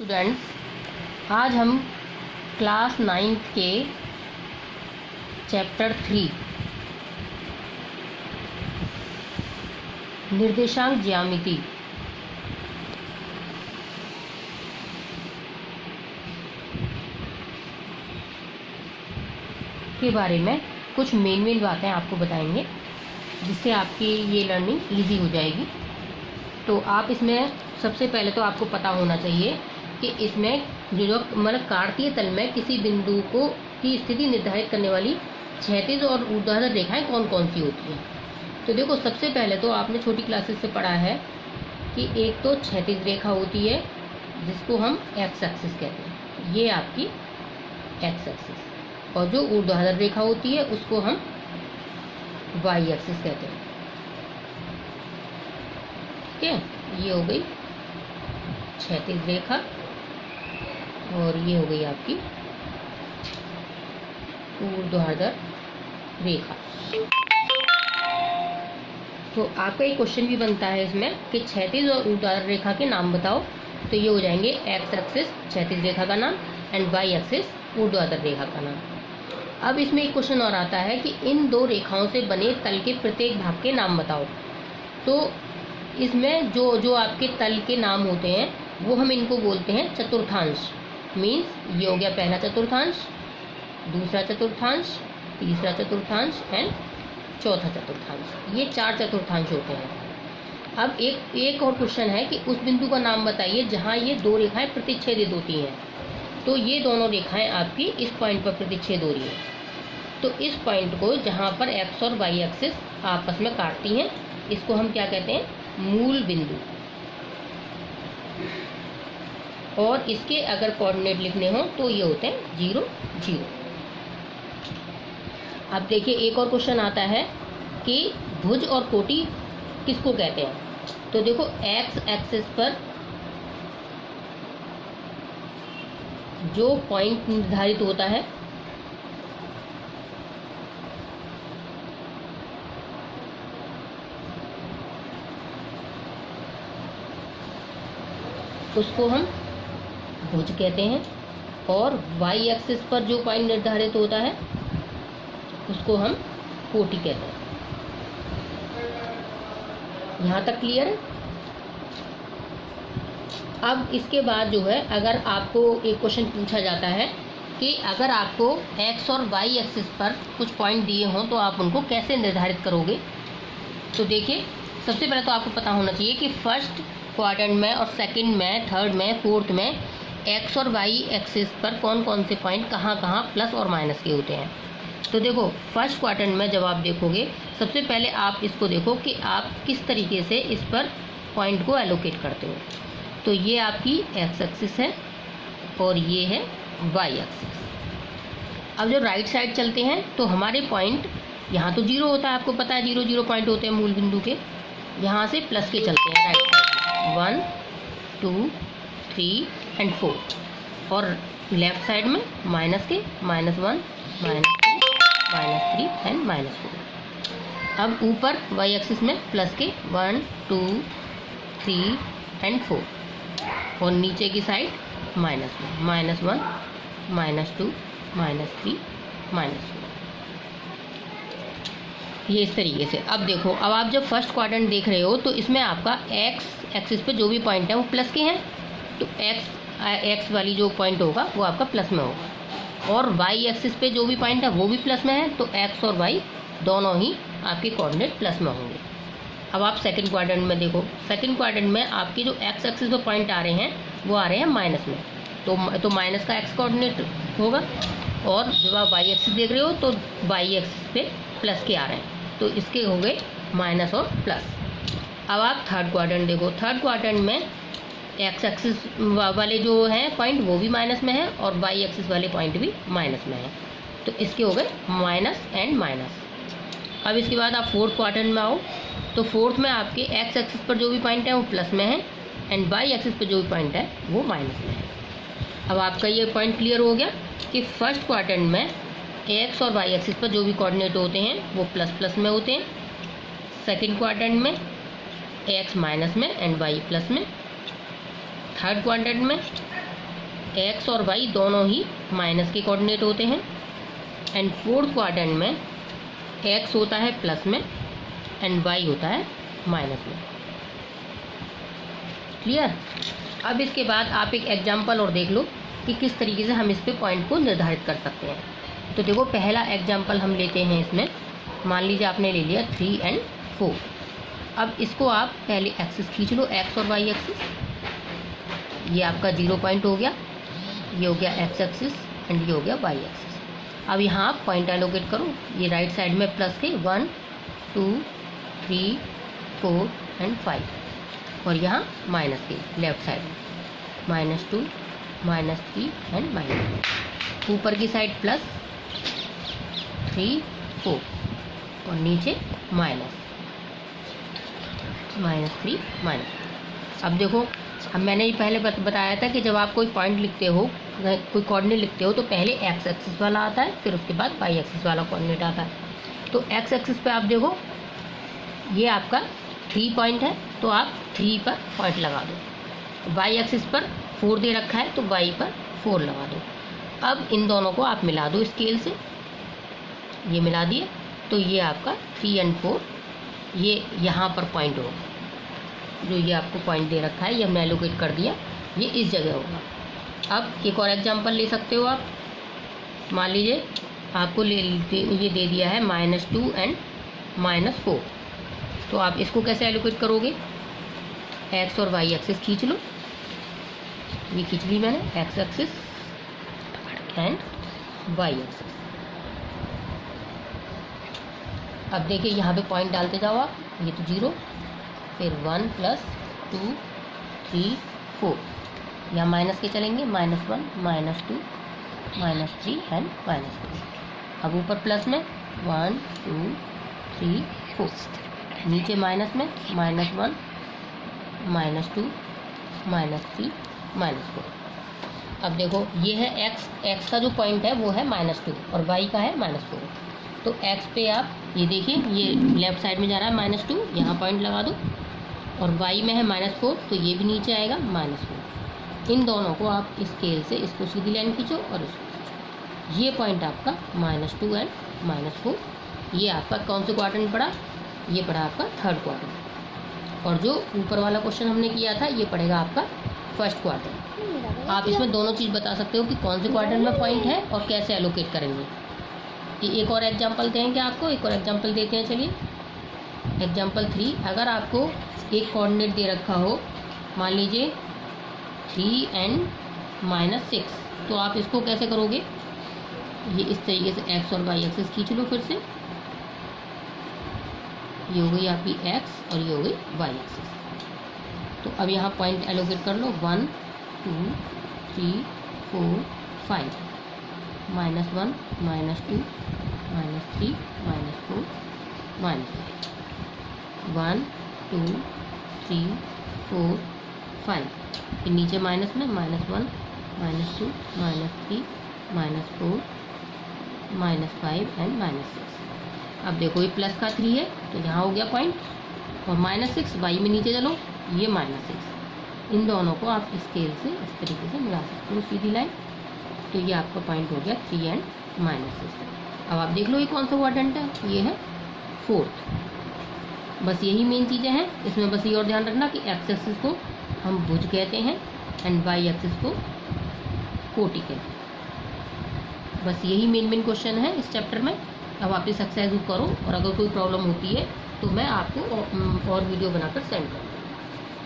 Students, आज हम class 9th के चैप्टर 3 निर्देशांक ज्यामिति के बारे में कुछ मेन बातें आपको बताएंगे, जिससे आपकी ये लर्निंग इजी हो जाएगी। तो आप इसमें सबसे पहले तो आपको पता होना चाहिए कि इसमें जो मतलब कार्तीय तल में किसी बिंदु को की स्थिति निर्धारित करने वाली क्षैतिज और ऊर्ध्वाधर रेखाएं कौन कौन सी होती हैं। तो देखो, सबसे पहले तो आपने छोटी क्लासेस से पढ़ा है कि एक तो क्षैतिज रेखा होती है जिसको हम एक्स एक्सिस कहते हैं, ये आपकी एक्स एक्सिस, और जो ऊर्ध्वाधर रेखा होती है उसको हम वाई एक्सिस कहते हैं। ठीक है, ये हो गई क्षैतिज रेखा और ये हो गई आपकी ऊर्ध्वाधर रेखा। तो आपका एक क्वेश्चन भी बनता है इसमें कि क्षैतिज और ऊर्ध्वाधर रेखा के नाम बताओ। तो ये हो जाएंगे एक्स एक्सिस क्षैतिज रेखा का नाम एंड वाई एक्सिस ऊर्ध्वाधर रेखा का नाम। अब इसमें एक क्वेश्चन और आता है कि इन दो रेखाओं से बने तल के प्रत्येक भाग के नाम बताओ। तो इसमें जो आपके तल के नाम होते हैं वो हम इनको बोलते हैं चतुर्थांश। मीन्स ये हो गया पहला चतुर्थांश, दूसरा चतुर्थांश, तीसरा चतुर्थांश एंड चौथा चतुर्थांश। ये 4 चतुर्थांश होते हैं। अब एक और क्वेश्चन है कि उस बिंदु का नाम बताइए जहाँ ये दो रेखाएं प्रतिच्छेदित होती हैं। तो ये दोनों रेखाएं आपकी इस पॉइंट पर प्रतिच्छेद हो रही हैं। तो इस पॉइंट को जहाँ पर एक्स और वाई एक्सिस आपस में काटती हैं, इसको हम क्या कहते हैं? मूल बिंदु। और इसके अगर कोऑर्डिनेट लिखने हो तो ये होते हैं 0 0। अब देखिए, एक और क्वेश्चन आता है कि भुज और कोटि किसको कहते हैं। तो देखो, एक्स एक्सिस पर जो पॉइंट निर्धारित होता है उसको हम भुज कहते हैं, और वाई एक्सिस पर जो पॉइंट निर्धारित होता है उसको हम कोटि कहते हैं। यहाँ तक क्लियर है? अब इसके बाद जो है, अगर आपको एक क्वेश्चन पूछा जाता है कि अगर आपको एक्स और वाई एक्सिस पर कुछ पॉइंट दिए हों तो आप उनको कैसे निर्धारित करोगे। तो देखिए, सबसे पहले तो आपको पता होना चाहिए कि फर्स्ट क्वाड्रेंट में और सेकंड में, थर्ड में, फोर्थ में एक्स और वाई एक्सिस पर कौन कौन से पॉइंट कहाँ कहाँ प्लस और माइनस के होते हैं। तो देखो, फर्स्ट क्वाड्रेंट में जब आप देखोगे, सबसे पहले आप इसको देखो कि आप किस तरीके से इस पर पॉइंट को एलोकेट करते हो। तो ये आपकी एक्स एक्सिस है और ये है वाई एक्सिस। अब जब राइट साइड चलते हैं तो हमारे पॉइंट यहाँ तो 0 होता है, आपको पता है 0 0 पॉइंट होते हैं मूल बिंदु के। यहाँ से प्लस के चलते हैं राइट साइड, 1 2 3 एंड 4, और लेफ्ट साइड में माइनस के, -1 -2 -3 एंड -4। अब ऊपर वाई एक्सिस में प्लस के 1 2 3 एंड 4, और नीचे की साइड माइनस में, -1 -2 -3 -4। ये इस तरीके से। अब देखो, अब आप जब फर्स्ट क्वाड्रेंट देख रहे हो तो इसमें आपका एक्स एक्सिस पे जो भी पॉइंट है वो प्लस के हैं। तो एक्स वाली जो पॉइंट होगा वो आपका प्लस में होगा, और वाई एक्सिस पे जो भी पॉइंट है वो भी प्लस में है। तो एक्स और वाई दोनों ही आपके कोऑर्डिनेट प्लस में होंगे। अब आप सेकंड क्वाड्रेंट में देखो, सेकंड क्वाड्रेंट में आपके जो एक्स एक्सिस पे पॉइंट आ रहे हैं वो आ रहे हैं माइनस में। तो माइनस का एक्स कोऑर्डिनेट होगा, और जब आप वाई एक्सिस देख रहे हो तो वाई एक्सिस पे प्लस के आ रहे हैं। तो इसके हो गए माइनस और प्लस। अब आप थर्ड क्वाड्रेंट देखो, थर्ड क्वाड्रेंट में एक्स एक्सिस वाले जो हैं पॉइंट वो भी माइनस में है, और वाई एक्सिस वाले पॉइंट भी माइनस में है। तो इसके हो गए माइनस एंड माइनस। अब इसके बाद आप फोर्थ क्वाड्रेंट में आओ, तो फोर्थ में आपके एक्स एक्सिस पर जो भी पॉइंट है वो प्लस में है, एंड वाई एक्सिस पर जो भी पॉइंट है वो माइनस में है। अब आपका ये पॉइंट क्लियर हो गया कि फर्स्ट क्वाड्रेंट में एक्स और वाई एक्सिस पर जो भी कोऑर्डिनेट होते हैं वो प्लस प्लस में होते हैं। सेकंड क्वाड्रेंट में एक्स माइनस में एंड वाई प्लस में। थर्ड क्वाड्रेंट में एक्स और वाई दोनों ही माइनस के कोऑर्डिनेट होते हैं। एंड फोर्थ क्वाड्रेंट में एक्स होता है प्लस में एंड वाई होता है माइनस में। क्लियर। अब इसके बाद आप एक एग्जाम्पल और देख लो कि किस तरीके से हम इस पे पॉइंट को निर्धारित कर सकते हैं। तो देखो, पहला एग्जाम्पल हम लेते हैं। इसमें मान लीजिए आपने ले लिया 3 और 4। अब इसको आप पहले एक्सिस खींच लो, एक्स और वाई एक्सिस। ये आपका 0 पॉइंट हो गया, ये हो गया एक्स एक्सिस एंड ये हो गया वाई एक्सिस। अब यहाँ आप पॉइंट एलोकेट करो। ये राइट साइड में प्लस के 1 2 3 4 एंड 5, और यहाँ माइनस के लेफ्ट साइड में -2 -3 एंड -4। ऊपर की साइड +3 4 और नीचे -3 -। अब देखो, अब मैंने ये पहले बताया था कि जब आप कोई पॉइंट लिखते हो, कोई कोऑर्डिनेट लिखते हो, तो पहले एक्स एक्सिस वाला आता है, फिर उसके बाद वाई एक्सिस वाला कोऑर्डिनेट आता है। तो एक्स एक्सिस पे आप देखो, ये आपका 3 पॉइंट है, तो आप 3 पर पॉइंट लगा दो। वाई एक्सिस पर 4 दे रखा है, तो वाई पर 4 लगा दो। अब इन दोनों को आप मिला दो स्केल से, ये मिला दिए, तो ये आपका 3 और 4 ये यहाँ पर पॉइंट होगा। जो ये आपको पॉइंट दे रखा है, ये हमने एलोकेट कर दिया, ये इस जगह होगा। अब एक और एग्जांपल ले सकते हो आप। मान लीजिए आपको ये दे दिया है -2 और -4। तो आप इसको कैसे एलोकेट करोगे? एक्स और वाई एक्सिस खींच लो, ये खींच ली मैंने, x axis and y axis. अब देखिए यहाँ पे पॉइंट डालते जाओ आप, ये तो 0, फिर 1 + 2 3 4, यहाँ माइनस के चलेंगे, -1 -2 -3 एंड -4। अब ऊपर प्लस में 1 2 3 4, नीचे माइनस में -1 -2 -3 -4। अब देखो, ये है एक्स का जो पॉइंट है वो है -2 और वाई का है -4। तो एक्स पे आप ये देखिए, ये लेफ्ट साइड में जा रहा है -2, यहाँ पॉइंट लगा दो, और वाई में है -4, तो ये भी नीचे आएगा -4। इन दोनों को आप स्केल से इसको सीधी लाइन खींचो और इसको खींचो। ये पॉइंट आपका -2 और -4, ये आपका कौन से क्वाड्रेंट पड़ा? ये पड़ा आपका थर्ड क्वाड्रेंट। और जो ऊपर वाला क्वेश्चन हमने किया था, ये पड़ेगा आपका फर्स्ट क्वाड्रेंट। आप इसमें दोनों चीज़ बता सकते हो कि कौन से क्वाड्रेंट में पॉइंट है और कैसे एलोकेट करेंगे। एक और एग्जांपल देंगे आपको, एक और एग्जांपल देते हैं। चलिए, एग्जांपल 3। अगर आपको एक कोऑर्डिनेट दे रखा हो, मान लीजिए 3 और -6, तो आप इसको कैसे करोगे? ये इस तरीके से एक्स और वाई एक्सिस खींच लो फिर से। ये हो गई आपकी एक्स और ये हो गई वाई एक्सिस। तो अब यहाँ पॉइंट एलोकेट कर लो, 1 2 3 4 5, -1 -2 -3 -4 -5, 1 2 3 4 5, फिर नीचे माइनस में -1 -2 -3 -4 -5 एंड -6। अब देखो, ये प्लस का 3 है, तो यहाँ हो गया पॉइंट, और -6 वाई में नीचे चलो, ये -6। इन दोनों को आप स्केल से इस तरीके से मिला सकते हो, सीधी लाइन। तो ये आपका पॉइंट हो गया 3 और -6। अब आप देख लो ये कौन सा क्वाड्रेंट है, ये है फोर्थ। बस यही मेन चीज़ें हैं इसमें। बस ये और ध्यान रखना कि एक्स एक्सिस को हम भुज कहते हैं एंड वाई एक्सिस को कोटि कहते हैं। बस यही मेन क्वेश्चन है इस चैप्टर में। अब आप इस एक्सरसाइज को करो, और अगर कोई प्रॉब्लम होती है तो मैं आपको और वीडियो बनाकर सेंड करूँगा।